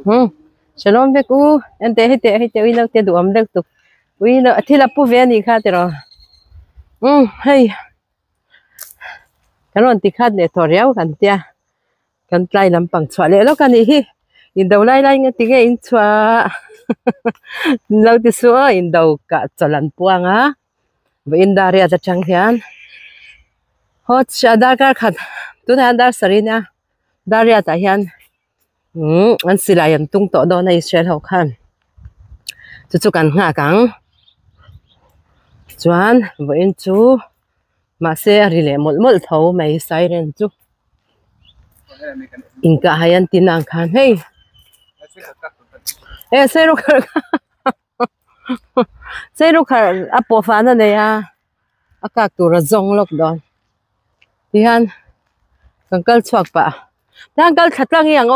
Shalom vek u ente hete ui lo te du am dek tu ui lo thila pu ve ni kha te ro hey kanon ti khat le thor yau kan tia kan tlai lampang chwa le lo kan hi in do lai nge ti nge in chwa lo ti su in do ka chalan puang a in daria ta chang hian hot shada ka khat tu na dar sarina daria ta hian an silai an tung to do na Israel ho khan chu kan nga kang chuan in chu ma se rile mol tho mai siren chu inka hayan tinang khan hey sero khar apo fa na ne ya akak tu ra zong lok don tihan kangkal chuak pa kal khatlang yang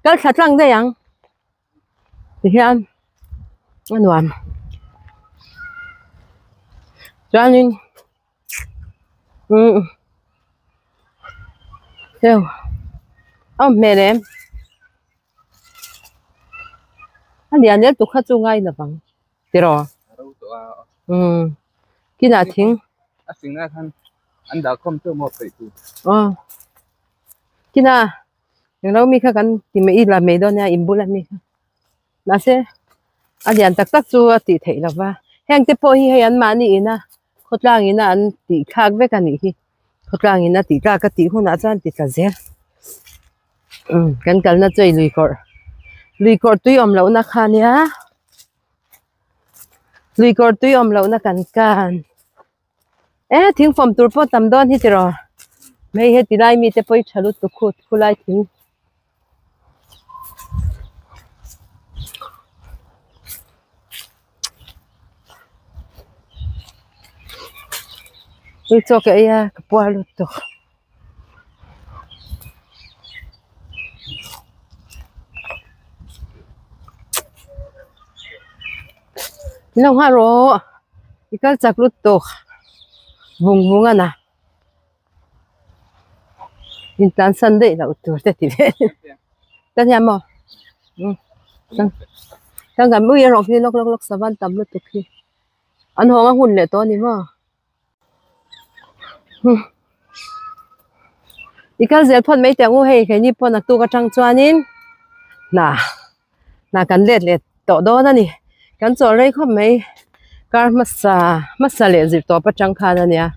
kal khatlang de yang tihan anwam chuanin theo mẹ anh đi ăn nhất tục khát chung ngay là bằng thế rồi khi nào thính anh đã không cho một cái tu khi nào những đâu mi khá cần thì mấy là mấy đó nha im bút là mi là sẽ anh đi ăn tắc chu thì thấy là va hang te po hi hay ăn mà ni na khot lang ina ăn thì khác với cái này khot lang ina thì ra cái tí hôm nào cho ăn thì cả dễ cần na chơi lùi cor tuy om lâu na khan ya lùi cor tuy om lâu na can thing from tur po tam don hi tiro mấy he tilai mi te poi chalu tu khut khulai thing tôi cho cái kapua lu tu nong haro ikal chak lut to vung ana in tan san de la tu te ti tan ya mo tan ga mu ye rok ni lok savan tam lut tu khi an ho nga hun le to ni mo ikal zel phon mai te ngu hei ke ni pon ak tu ka chang chuanin na kan let to do na ni kan chol rei khom mai kar masa le zir to pa chang kha na nia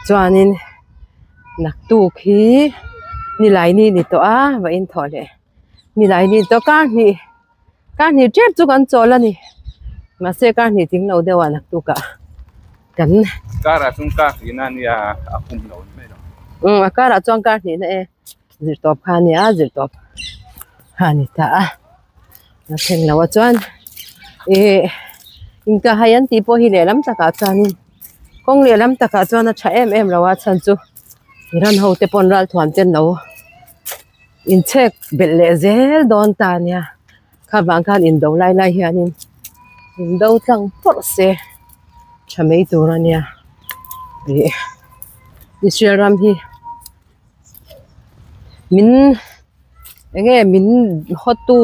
chuanin nak tu khi ni lai ni to a wa in thole ni lai ni to ka ni chep chu kan chol ani ma se ka ni ting lo dewa nak tu ka kan cara chung ka ina ni a akum lo me no akara chong ka ni na zir top kha ni a zir top ha ni ta na theng lawa chuan inka hayan tipo hi le lam taka chanin kong le lam taka chuan a tha em lawa chan chu iran ho te pon ral thuan ten lo in check bel le zel don ta nia kha bang khan in do lai hianin in do tlang por se chamei turania Israel ram hi min hotu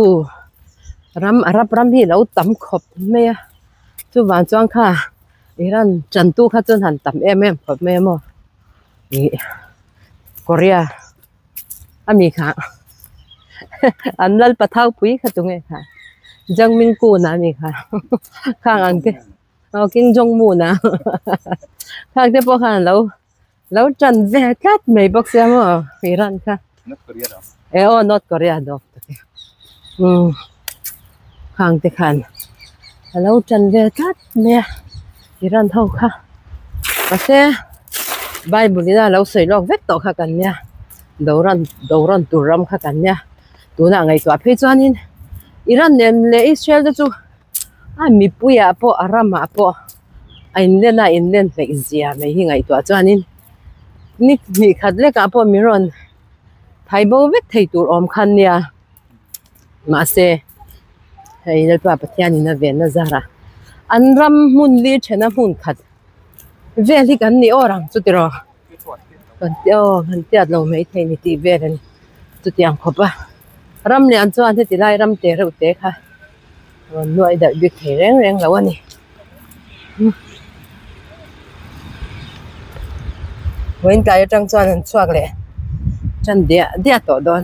ram arab ram hi lo tam khop me chu wan chuang kha iran chan tu kha chon han tam em khop me mo Korea ami kha anlal pathau pui kha tunge kha jangming ku na mi kha khang ang ke king jong mu na khang te po khan lo chan ve kat mai box ya mo iran kha North Korea đó North Korea do khang te khan lâu chân về cát nè iran thâu kha và xe Bible đi ra lâu sấy lọc vết tổ kha cần nha đầu ran tu ram kha cần nha tu na ngày tòa phê cho nên iran nem le Israel cho mi puya po aram po in len fe zia me hi ngày tòa cho nên ni khát le ka po miron thai bo vết thầy tu om khan nha mà xe hay là tòa Patiani na về na zara an ram mun li chena mun khat ve li kan ni orang chu tiro kan tiat lo mai thei ni ti ve ran chu tiang khopa ram lian chuan he ti lai ram te reuh te kha nuai dai bik thei reng reng lo ani Wain tai tang chuan an chuak le chan dia to don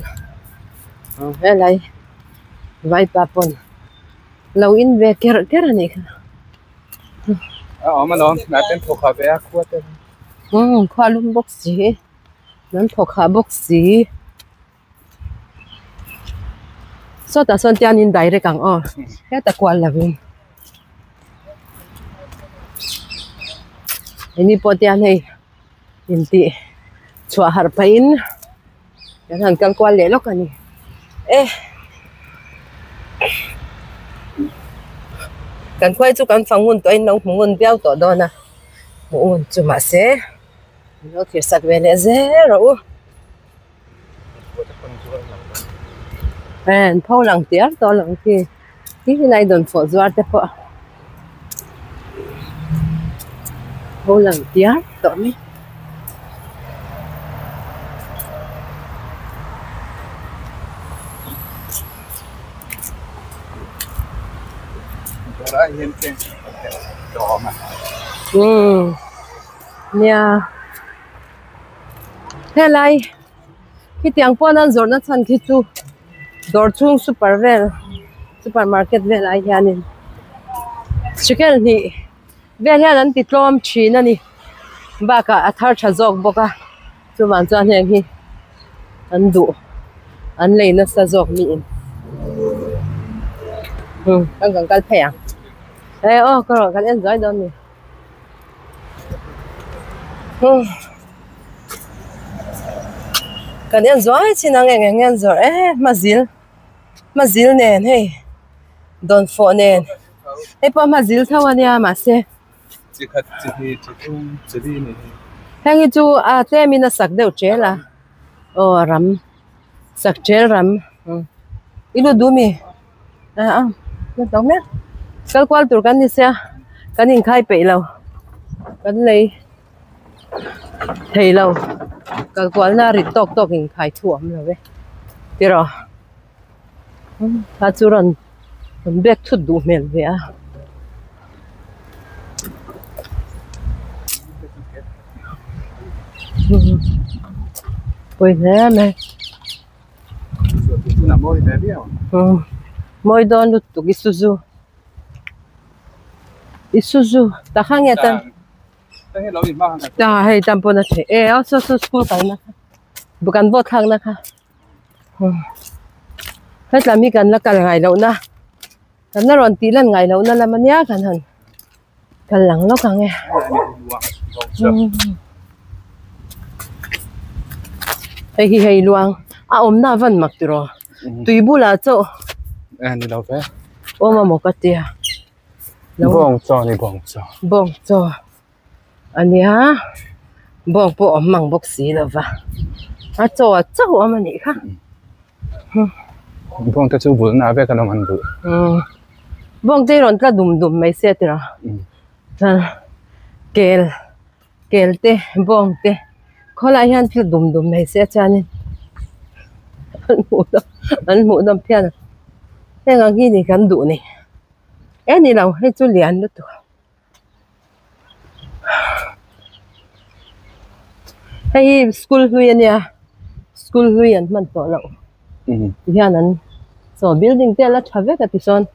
he lai vai pa pon lo in ve ker ani kha mà nó tên thuộc hợp với khu tên khoa lum bốc gì nan thuộc hạ bốc gì so ta son tian in dai re kang o he ta kwal la vin ini po tian hei in ti chua har pa in yan han kang kwal le lok ani kan khoi chu kan fangun to in nong mungun biao to do na mun chu ma se nó thiệt sạch về lẽ zero phô lằng tiếng to lằng thì cái này đồn phổ doa thế po phô lằng tiếng to mi đó hiện trên đó mà nha thế này khi tiếng po nan zor na chan khi chu dor chung supermarket ve lai hianin chicken ni ve hian an ti tlom thin ani ba ka athar tha jok boka chu man chuan heng hi an du an leina sa jok mi in ang kal phea ko kan enjoy don ni kan enjoy chinang enjoy mazil nen hey don fo nen hey pa mazil thawania ma se chỉ khát chỉ đi này hang chu a te mina sak deu chela ram sak chel ram ilu dumi nó tông nè kal kwal tur kan ni se kan in khai pe lo kan lei thei lo kal kwal na ri tok in khai thuam lo ve tiro ta churan bek thu du mel ve a Ôi thế này môi don lụt tụi Isuzu ta khang nghe tan ta hay tan pona thế also school kai na bukan bot khang na kha hết là mi kan la kal ngai lo na kan na ron ti lan ngai lo na la mania kan han kal lang lo ka nghe hay luang om na van mak tiro tui bula cho đi đâu thế mà một cái tia bong cho anh ha bong po mang bốc xí了va cho mà nị khác bong ta chú bữa nào về cái nó ăn bữa bong đây rồi ta đùm mấy xe tira kel te bong te khawlai hian thil dum mai se chanin an mu dam phian heng ang hi ni kan du ni ni lo he chu lian lu tu hey school huian man to lo hian an so building te la thave ka ti son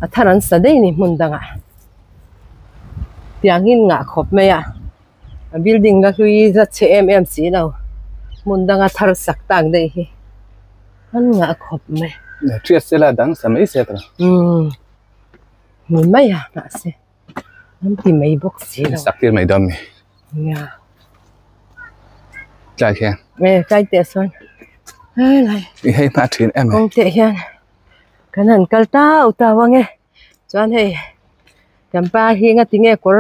a tharan sa dei ni mun danga tiangin nga khop me ya building la hui za che si lo mun danga thar sak tang dei hi an nga khop me triết sẽ là đáng sợ mấy xe rồi mun mai ya na se an ti mai box si lo sắc tiền mày đâm mày ya lại khen cái te son lại hay mà chuyện em không te hian kan han kal ta wange chuan hei kan pa hi nga ti nge kor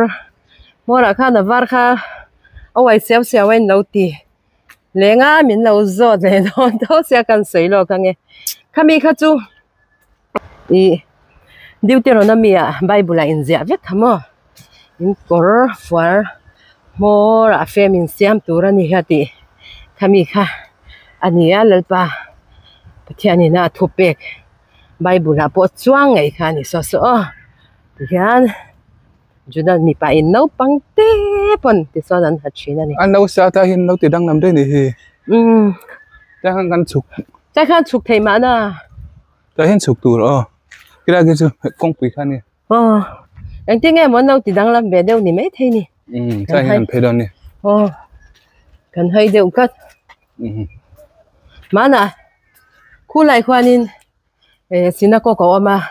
mora kha na var kha awai sew en lo ti lenga min lo zo le don to sia kan sei lo ka nge khami kha chu Deuteronomy Bible in zia vek khamo in kor for mora femin siam turani hati khami kha ania lalpa Pathian ni na thupek Bible la po chuang ngai kha ni so hian judan mi pa in no pangte pon ti so dan hachina ni an lo sa ta hin lo ti dang nam de ni hi ta han kan chuk cha khan chuk thei ma na ta hin chuk tur kira gi chu kong pi khan ni anh tiếng em muốn đâu thì đang làm về đâu thì mấy thế nhỉ ta hin phe don ni cần hay đều cất mà nè khu lại khoan in xin cô cậu mà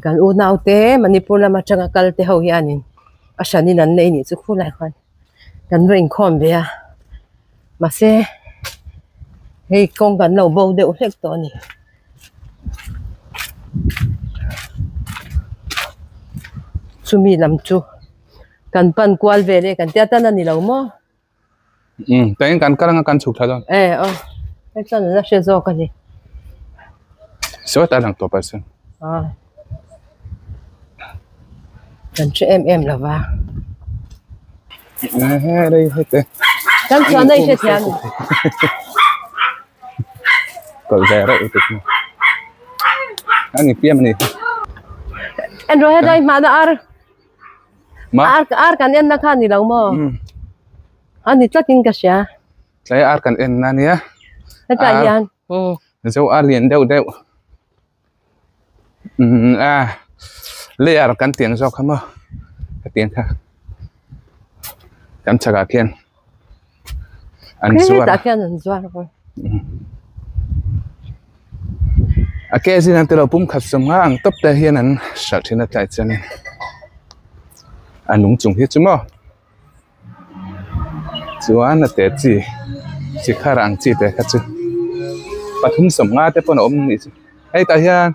cần u nào thế mà Manipur là mà chẳng có thế hậu hiền in asani nan nei ni chu khu lại khoan cần về khom về mà xe hey con cần lâu bầu đều hết to nhỉ sumi lam chu kan pan kwal ve le kan tia tan ani lo mo ta hin kan chuk tha don cái chân nó sẽ zo cái gì so ta lang to person kan che em là va đây hết thế kan chân đây sẽ thian cậu về rồi tụt anh nghỉ piêm này anh rồi đây mà nó ar kan en na khan ni lo mo ani tlatin ka sia sai ar kan en na nia ta yan dấu ar liền đeo lê ar kan tiếng do khăm cái tiếng khác kan chaga kian an zuar ta kian an zuar ko cái gì năng từ pum khát sum ang top ta hiền an sợ thiên là tại chân anh nung chung hết chứ mà chú anh là tết gì chỉ khá ràng chỉ tết hết chứ bắt hung sầm ngã tết phần ôm gì hay ta hiền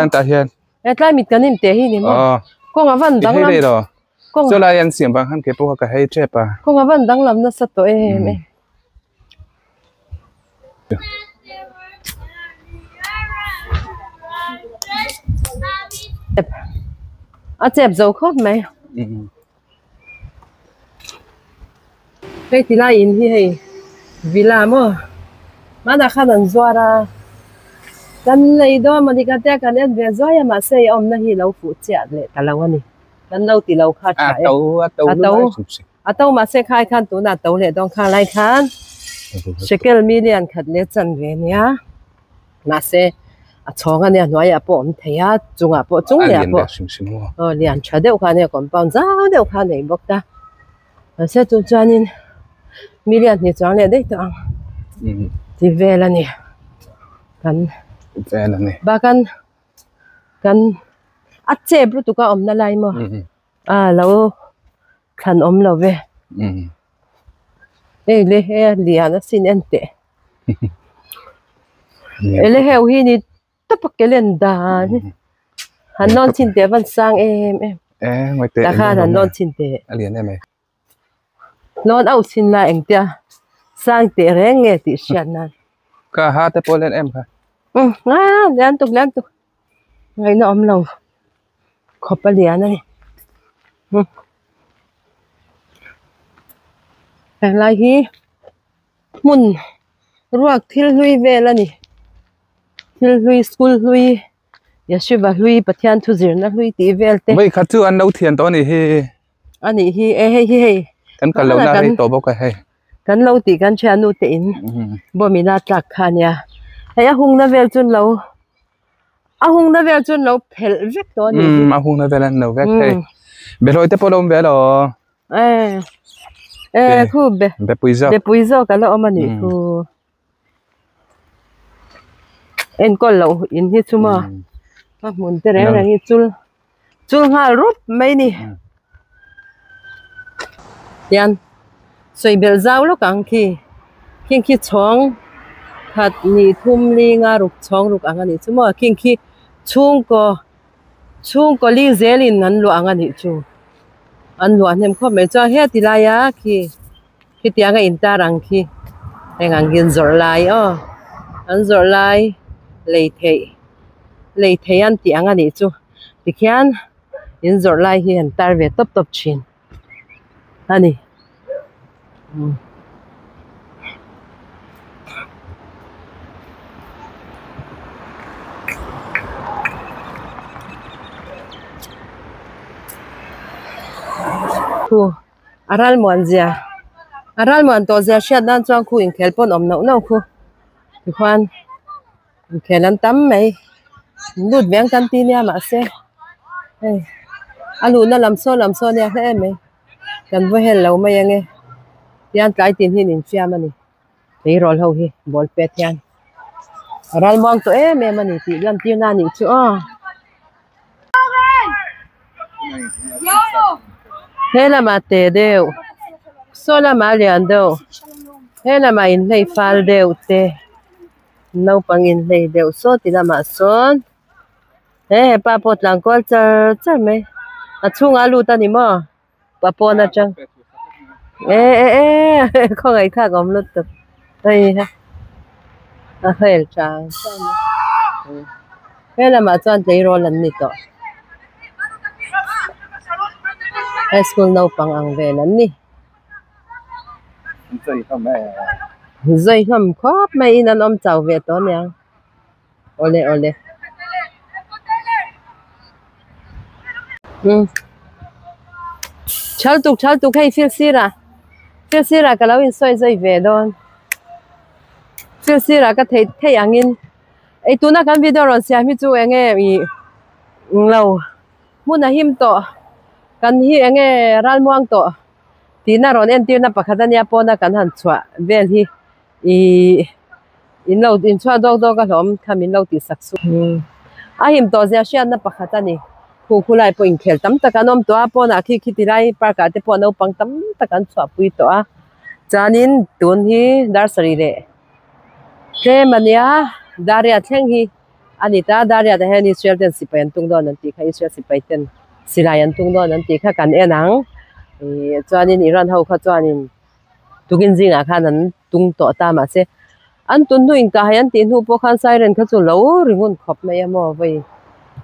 ta hiền cái mít cái niệm tết hi niệm con ngã văn đắng lắm rồi cho lại anh xiêm bằng hắn cái bố cái hay chết à con ngã văn đắng lắm nó sắp tới em chẹp dầu khóp mày cái thì lại in hi villa mà đã khá là doa ra kan lấy đó mà đi cái kan em về doa mà xây ông nó hi lâu phụ chẹt lệ ta lâu anh kan lâu thì lâu khát trái tàu mà xây khai khan tụ na tàu lệ đông khai lại khan shekel million khát lệ chân về nhá mà xây chong anh em nói bộ thấy chung bộ chung bộ liền chờ đợi khai này còn bao giờ đợi khai này bốc ta sẽ tụi cho nên million thì chọn lại đấy tao thì về là nè kan ba kan chế bút tụi con nó lại mà lâu khăn lâu về đây lê liền nó xin anh tệ lê heo hi ni tất cái lên đà hắn non xin tệ vẫn sang em ngoài tệ đã khá là non xin tệ liền em này non áo xin lại anh tia sang tệ rẻ nghe thì xem nè cả hai tệ lên em hả liên tục ngày nó lâu khóc ba liền này lại hi mun ruột thiêu lui về là nè thiêu lui school lui yeshiva lui pathian thu zir na lui ti vel te bây khát chú ăn nấu thiền to này hi kan cả lâu na to bốc cái hay kan lâu ti kan cha nu te in bo mi na tak khan ya hay hung na vel chun lâu phel vek to ni hung na vel no vek hay be loi te polom ve lo khu be puizo ka lo mani khu en ko lo in hi chuma mun te re hi chul ha rup mai ni yan soi bel zau lo kang khi chong hat ni thum li nga ruk chong ruk anga ni chuma khi chung ko li zelin nan lo anga ni chu an lo anem kho me cha he ti la ya khi tianga in ta rang khi engang gin zor lai an zor lai lei thei an tianga ni chu tikhian in zor lai hi an tar ve top chin ani khu aral muan zia aral muan to zia shat dan chuang khu in khel pon om no no khu thì khoan khelan tam mai lut veng kan ti nia ma se alu na lam so nia he mai kan vo hel lo mai ange tian tlai tin hin in chiam ani ei rol ho hi bol pe tian aral muang to me mani ti lam ti na ni chu thế là mà tề đều số là mà liền đâu thế là mà in lấy phal đều tề nấu bằng in lấy đều số thì là mà số thế bà bột lang qua chờ chờ mấy à chung alu ta ni mà bà bột na chăng không ai khác om lót tập đây ha à hết chăng thế là mà chọn lấy rồi lần này to high school nấu bằng ăn về lần này dây không khóc mấy nên ông cháu về đó nè ole ole chal tục hay phiêu xí ra cái lâu in xoay dây về đó phiêu xí ra cái thấy ăn in ấy tu na cái video rồi xem mi chú anh em mi lâu muốn là him to kan hi enge ral muang to tina ron en tirna pakhatania pona kan han chwa vel hi in lo in chwa do ka hlom khamin lo ti saksu a him to zia shian na pakhatani khulai po in khel tam takanom to a pona khi tirai parka te po no pang tam takan chwa pui to a chanin tun hi dar sari re ke mania daria thleng hi anita daria da hen israel ten sipen tung don an ti kha israel sipaiten silayan tung don an ti kha kan enang chuanin iran ho kha chuanin tukin zinga khan an tung to ta ma se an tun nu in ka hayan tin hu po khan siren kha chu lo ringun khop mai amo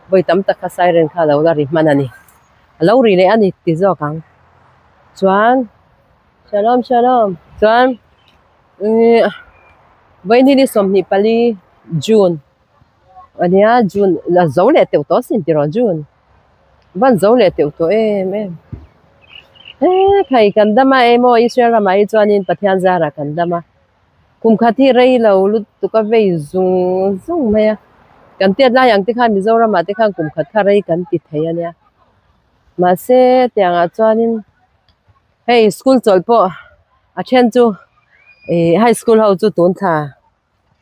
voi tam tak kha siren kha lo la ri manani lo ri le ani ti zo kang chuan shalom chuan voi ni som ni pali june ania june la zo le te to sin ti ro june ban zo le te to em khai kan dama emo israel mai chuanin pathian zara kan dama kum khathi rei lo lut tu ka vei zung maya kan tiat la yang ti khan mizoram ma ti khan kum khat kha rei kan ti thei ania ma se tianga chuanin hey school chol po a then chu high school ho chu tun tha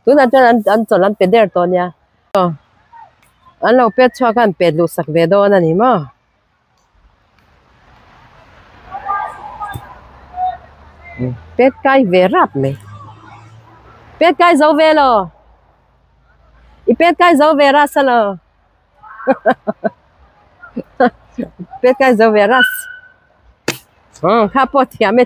tun an chol an peder to nia an lo pet chwa kan pet lu sak ve do na ni ma pet kai ve rap me pet kai zo ve lo i pet kai zo ve ras lo pet kai zo ve ras kha po thiame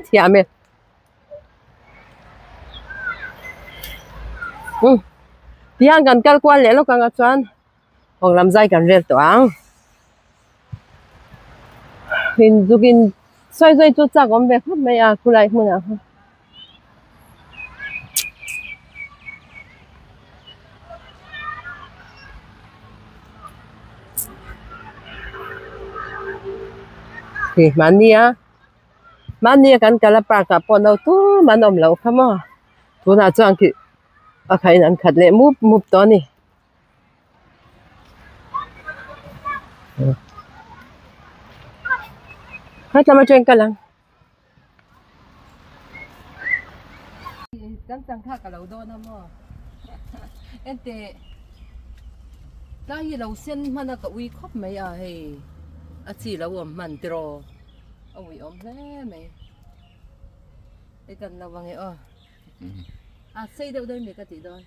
tiang kan kal kwa le lo kang chuan hong lam zai kan rel to ang hin zugin soi chu cha gom be khop me a khulai hmuna thì mania kan kala pa ka po no tu manom lo khamo tu na chuang ki a khai nan khat le mup to ni hai chama chen kalang kan chang kha ka lo do na mo ente ta hi lo sen mana ka ui khop mai a he a chi lo om man tro oi om hle mai e kan na wang e a sei deu doi me ka ti don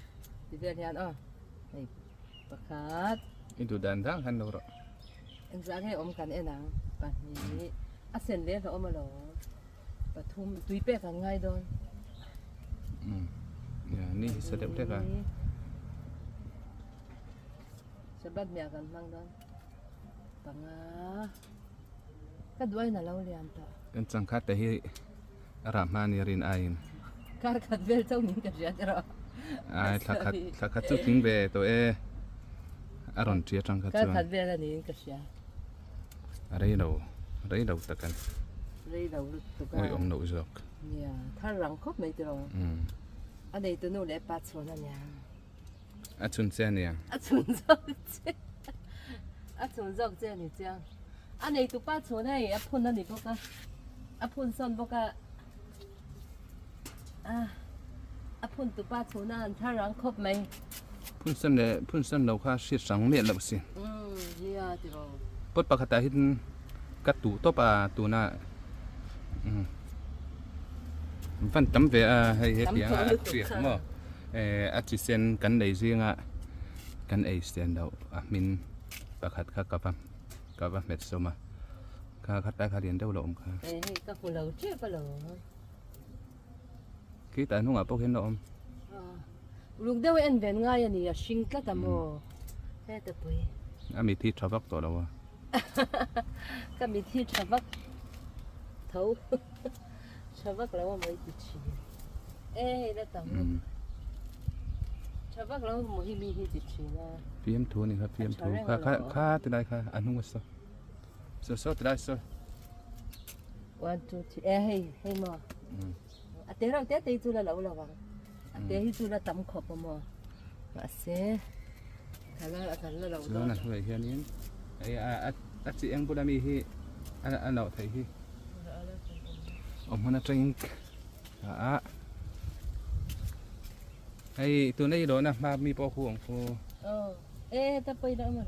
ti vel hian ei pakhat itu dan dang han lo ro en zang he om kan enang pa ni a sen le ka om lo pathum tui pe kan ngai don ya ni sedep te ka sebat mia kan mang don panga ka duai na lo liam ta kan chang khat te hi ramani rin ain kar khat vel chau ning ka ja ro ai thakhat chu thing be to aron tria chang khat kar chu khat vel ani ka sia rei lo takan đây đầu tụi ôi ông nội dọc yeah thằng răng khóc mấy rồi anh đây tụi nó lại bắt xuống anh nha à chun xe nè chun dọc thế này chứ anh đây tụi bắt xuống này phun anh đi bóc à phun son bóc phun tụi bắt xuống anh thằng răng khóc mấy phun sơn đầu kha siết sáng miệng lắm xin yeah rồi bớt bạc hạt hít cắt tủ top tủ na văn tấm về hay hết tiếng chuyện mà chỉ xem cắn đầy riêng cắn ấy xem đâu mình bạc hạt khác cả vam mệt số mà khác đại khá liền đâu lộn các phụ nữ chết bao lâu cái tại nó bốc hết lộn lúc đó em về ngay anh ấy sinh cái tầm mồ thế tập bơi mình thi trà vắc tổ đâu cái mình thi trà vắc thấu trà vắc là mới bị chỉ là tầm trà vắc là mới bị chỉ là phim thua này phim thua khá từ đây khá anh không có sao từ đây sao 1, 2, 3hey mà thế rằng thế tu là lâu rồi thế tu là tầm khop mà mà sẽ cái là lâu rồi nè vậy hiện nhiên ấy chị em bữa mi hi anh nào thấy hi ông nó trinh ấy tụi này đó nè mà mi bao khu ông khu ta bây đó mà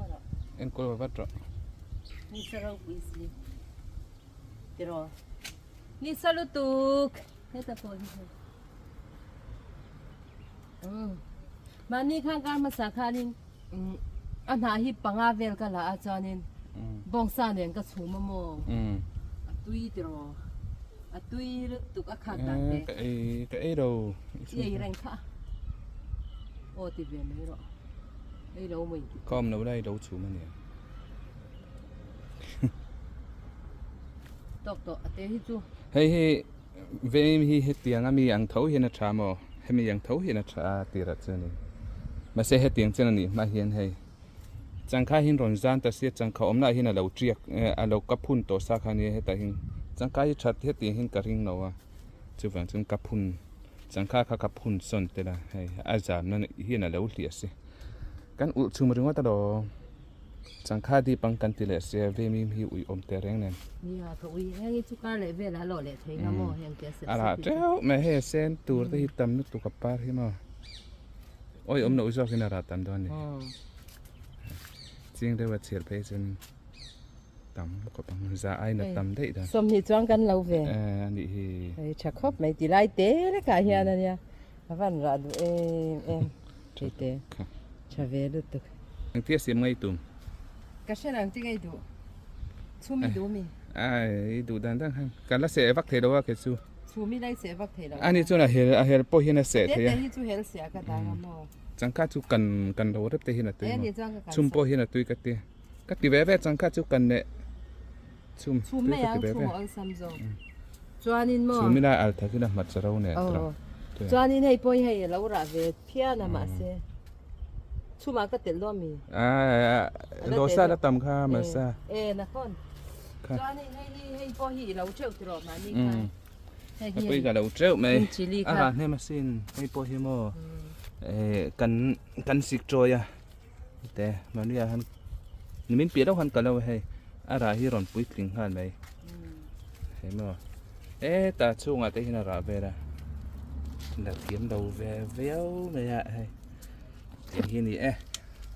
đó em coi vào vắt rồi ni sao quý gì thế rồi ni sao lu tuk thế ta bây mà ni khang mà sa khanin anh hi panga vel ka la cho nên bong sa nen ka chuma mo tui tro tui tuk a khak ta cái đâu ye reng kha ô ti ve mai ro đây đâu mình com đâu đây đâu chuma nè tok te hi chu hey về hi hết tiếng mi ang thấu hiện trà mò hay mi ang thấu hiện trà tiệt chân này mà sẽ hết tiếng chân này mà hiện hay chẳng khai hin rộn ràng ta sẽ chẳng khai ôm lại hin là lâu triệt lâu cáp phun tổ sa khai này hết ta hin chẳng khai chặt hết tiếng hin cả hin nào chứ vẫn chẳng cáp phun chẳng khai cáp phun son thế là hay giảm nó hin là lâu liệt sẽ cái u chung mà chúng ta đó chẳng khai đi bằng căn tỷ lệ sẽ về mi hi ui ôm tè reng này yeah thôi hay chú cá lệ về là lọ lệ thấy nó mò hiện kia sẽ là treo mà hay sen tour tới tầm nước tụ cặp par hi mà ôi ôm nội do khi nào ra tầm đó này riêng đây là chiết phải chân tắm có bằng giá ai là tắm đấy đó xong thì choang căn lâu về nị thì chắc khóc mấy tỷ lại té đấy cả hiện này nha văn ra em chị té chả về được được anh tiếc xem ngay tụm cái xe làm cái đủ chú mi đủ mi đủ đàn đang hàng cái là sẽ vắt thế đâu cái chú chú mi lại sẽ vắt thế đâu anh ấy chú là hệ bao hiện là sẽ thế à chú hệ sẽ cái đó mà chẳng cá chú cần đầu rất tệ hiện là tươi mà chum bao hiện là tươi cái tì vé chẳng cá chú cần nè chum mấy ăn chum ăn xăm rồi cho nên mà chum là thật cái là mặt rau nè cho nên hay bao hay lâu ra về phía nào mà sẽ chum ăn cái tiền lo mi lo sa là tầm kha mà sa nè con cho nên hay bao hi lâu trâu rồi mà nên bây giờ lâu trâu mày nên mà xin hay bao hi mà cần xịt rồi thế mà bây giờ hắn mình biết đâu hắn cả lâu hay ra hi ron bụi kinh hắn mày thế mà ta chung à thế nào ra về ra là kiếm đầu về véo mày ạ hay hi nè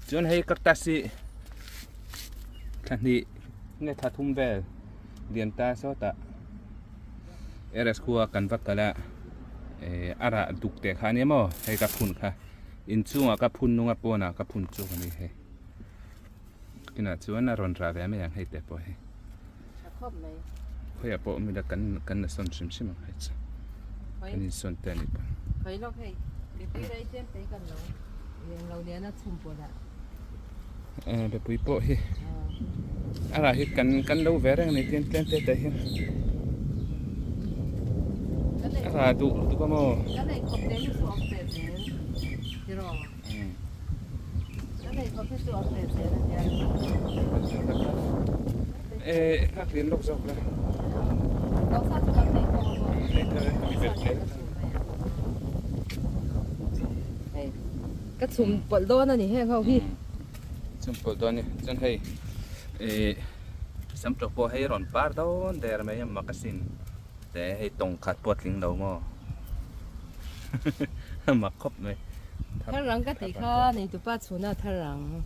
chốn hay cắt taxi thằng đi nghe thà thung về liền ta sao ta eres khua cần vắt cả là ara duk te khá nếm mò hay cặp phun khá in chung à cặp phun nung à po na cặp phun chung này hay cái nào chuan là ròn ra về mấy hàng hay tệ po hay khơi à po mình đã cắn là son sim sim hay chứ cái này son tệ này po khơi nó hay để bây giờ xem thấy cần lâu liền lâu này nó chung po đã để bui po hay ara hi cắn đâu về đây này tiên tệ tệ hay tụ có mò cái này không đến xuống tệ thế rồi cái này có cái xuống tệ thế là các liên lốc dọc này cái súng bận đô này hay không hi súng bận đô này chân hay sắm trộn po hay ròn par đâu để mấy em mặc xin để hay tông khát bọt lính đầu mò mặc khóc này thằng răng cái gì khác này tụi ba xuống nào thằng răng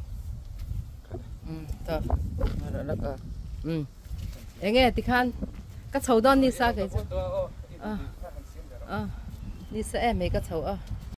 thôi em nghe thì khan cái sầu đó đi xa cái đi xa em mấy cái sầu